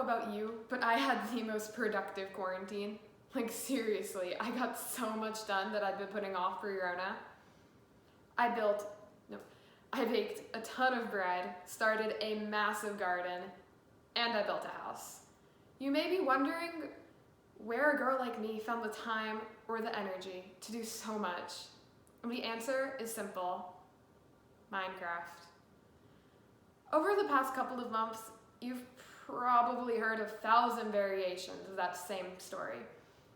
about you, but I had the most productive quarantine. Like seriously, I got so much done that I'd been putting off pre-Rona. I built, no, I baked a ton of bread, started a massive garden, and I built a house. You may be wondering where a girl like me found the time or the energy to do so much. And the answer is simple: Minecraft. Over the past couple of months, you've probably heard 1,000 variations of that same story.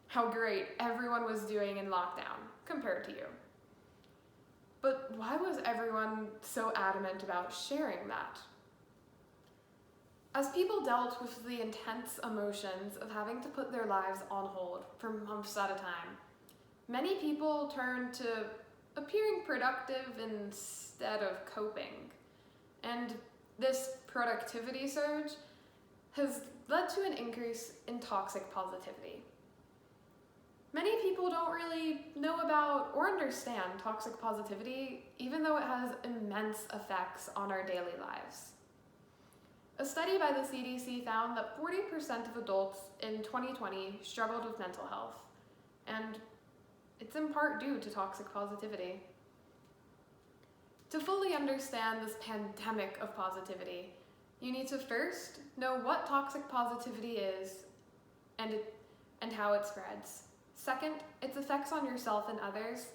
How great everyone was doing in lockdown compared to you. But why was everyone so adamant about sharing that? As people dealt with the intense emotions of having to put their lives on hold for months at a time, many people turned to appearing productive instead of coping. And this productivity surge has led to an increase in toxic positivity. Many people don't really know about or understand toxic positivity, even though it has immense effects on our daily lives. A study by the CDC found that 40% of adults in 2020 struggled with mental health, and it's in part due to toxic positivity. To fully understand this pandemic of positivity, you need to first know what toxic positivity is and how it spreads. Second, its effects on yourself and others.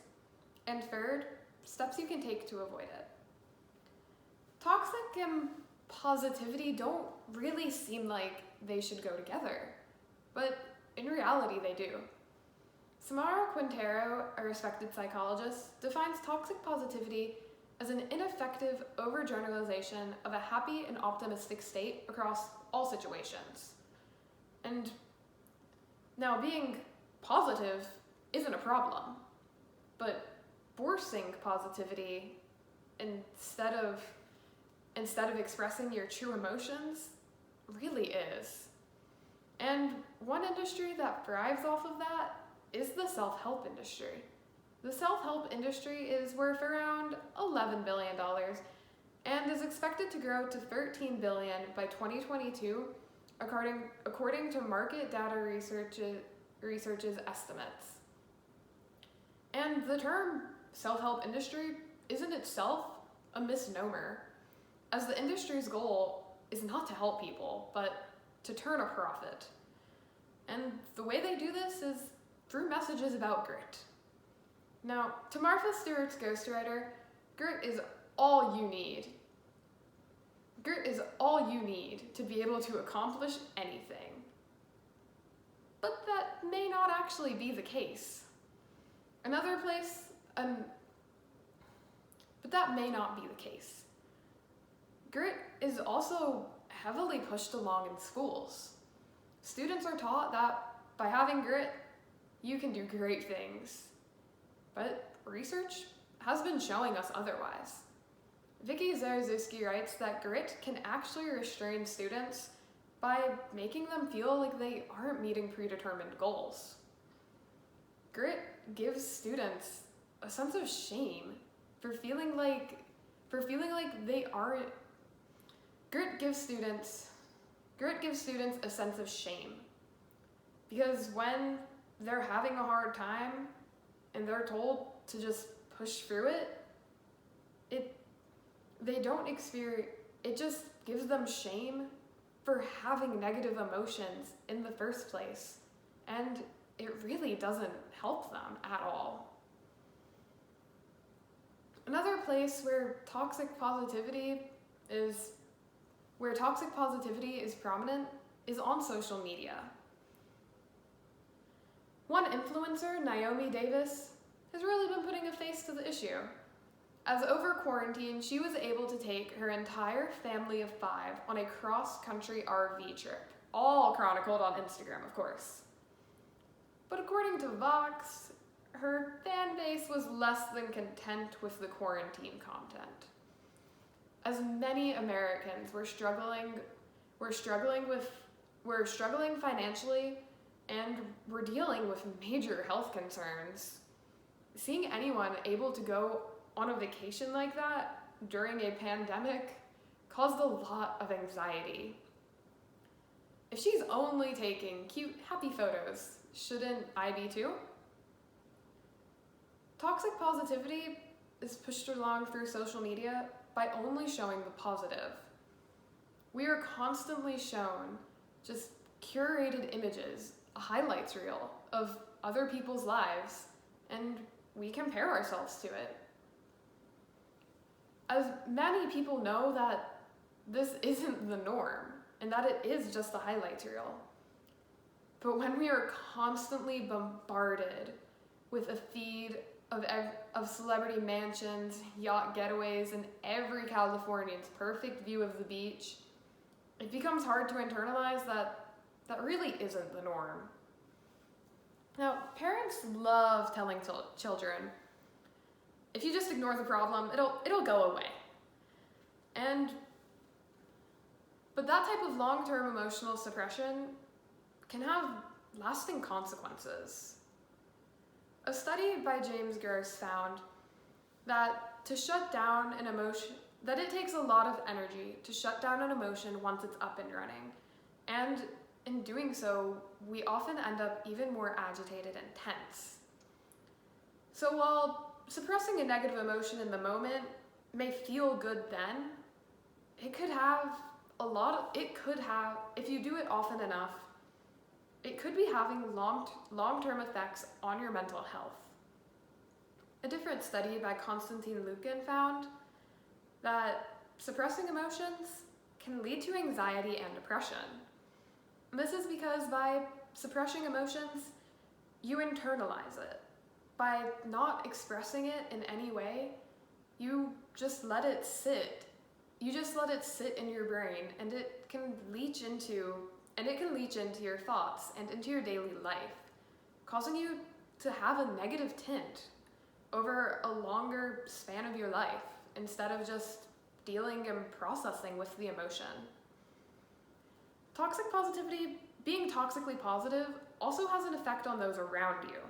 And third, steps you can take to avoid it. Toxic and positivity don't really seem like they should go together, but in reality they do. Samara Quintero, a respected psychologist, defines toxic positivity as an ineffective overgeneralization of a happy and optimistic state across all situations. And now being positive isn't a problem, but forcing positivity instead of expressing your true emotions really is. And one industry that thrives off of that is the self-help industry. The self-help industry is worth around $11 billion and is expected to grow to $13 billion by 2022, according to market data research's estimates. And the term self-help industry isn't itself a misnomer, as the industry's goal is not to help people, but to turn a profit. And the way they do this is through messages about grit. Now, to Martha Stewart's ghostwriter, grit is all you need. Grit is all you need to be able to accomplish anything. But that may not actually be the case. But that may not be the case. Grit is also heavily pushed along in schools. Students are taught that by having grit, you can do great things. But research has been showing us otherwise. Vicky Zarzewski writes that grit can actually restrain students by making them feel like they aren't meeting predetermined goals. Grit gives students a sense of shame for feeling like they aren't. Grit gives students a sense of shame, because when they're having a hard time and they're told to just push through it just gives them shame for having negative emotions in the first place, and it really doesn't help them at all. Another place where toxic positivity is prominent is on social media. One influencer, Naomi Davis, has really been putting a face to the issue, as over quarantine she was able to take her entire family of 5 on a cross-country RV trip, all chronicled on Instagram, of course. But according to Vox, her fan base was less than content with the quarantine content, as many Americans were struggling financially and were dealing with major health concerns. Seeing anyone able to go on a vacation like that during a pandemic caused a lot of anxiety. If she's only taking cute, happy photos, shouldn't I be too? Toxic positivity is pushed along through social media by only showing the positive. We are constantly shown just curated images, a highlights reel of other people's lives, and we compare ourselves to it. As many people know that this isn't the norm, and that it is just a highlights reel. But when we are constantly bombarded with a feed of celebrity mansions, yacht getaways, and every Californian's perfect view of the beach, it becomes hard to internalize that really isn't the norm. Now, parents love telling children, if you just ignore the problem, it'll go away. But that type of long-term emotional suppression can have lasting consequences. A study by James Gross found that that it takes a lot of energy to shut down an emotion once it's up and running. And in doing so, we often end up even more agitated and tense. So while suppressing a negative emotion in the moment may feel good then, if you do it often enough, it could be having long-term effects on your mental health. A different study by Konstantin Lukin found that suppressing emotions can lead to anxiety and depression. This is because by suppressing emotions, you internalize it. By not expressing it in any way, you just let it sit. You just let it sit in your brain, and it can leach into your thoughts and into your daily life, causing you to have a negative tint over a longer span of your life instead of just dealing and processing with the emotion. Toxic positivity, being toxically positive, also has an effect on those around you.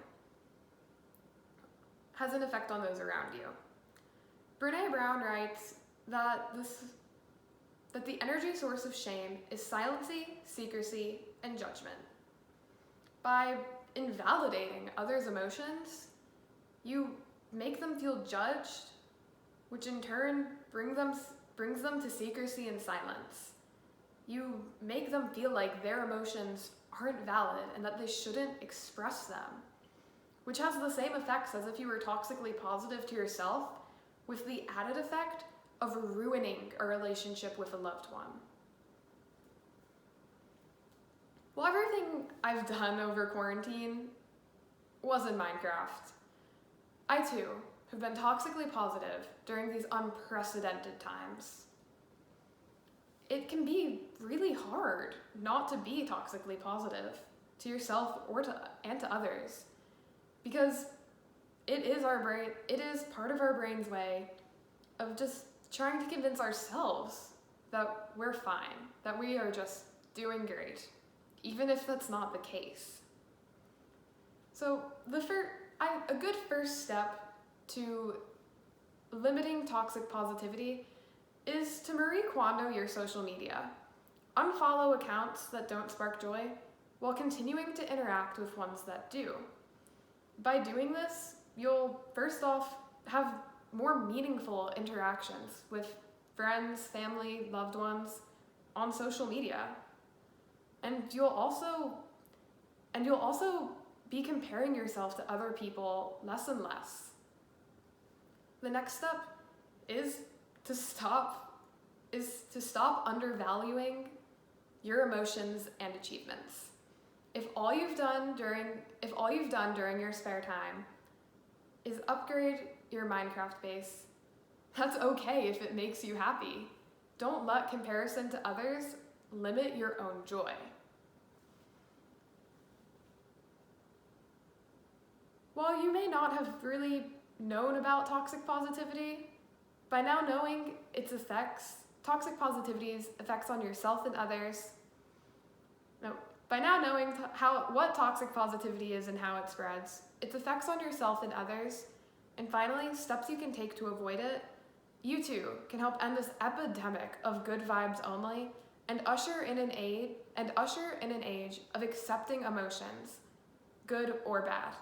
Brene Brown writes that the energy source of shame is silency, secrecy, and judgment. By invalidating others' emotions, you make them feel judged, which in turn brings them to secrecy and silence. You make them feel like their emotions aren't valid and that they shouldn't express them, which has the same effects as if you were toxically positive to yourself, with the added effect of ruining a relationship with a loved one. Well, everything I've done over quarantine was in Minecraft. I too have been toxically positive during these unprecedented times. It can be really hard not to be toxically positive to yourself and to others, because it is part of our brain's way of just trying to convince ourselves that we're fine, that we are just doing great, even if that's not the case. So a good first step to limiting toxic positivity is to Marie Kondo your social media. Unfollow accounts that don't spark joy while continuing to interact with ones that do. By doing this, you'll first off have more meaningful interactions with friends, family, loved ones on social media. And you'll also be comparing yourself to other people less and less. The next step is to stop undervaluing your emotions and achievements. If all you've done during your spare time is upgrade your Minecraft base, that's okay if it makes you happy. Don't let comparison to others limit your own joy. While you may not have really known about toxic positivity, by now knowing its effects, toxic positivity's effects on yourself and others, by now knowing what toxic positivity is and how it spreads, its effects on yourself and others, and finally, steps you can take to avoid it, you too can help end this epidemic of good vibes only and usher in an age of accepting emotions, good or bad.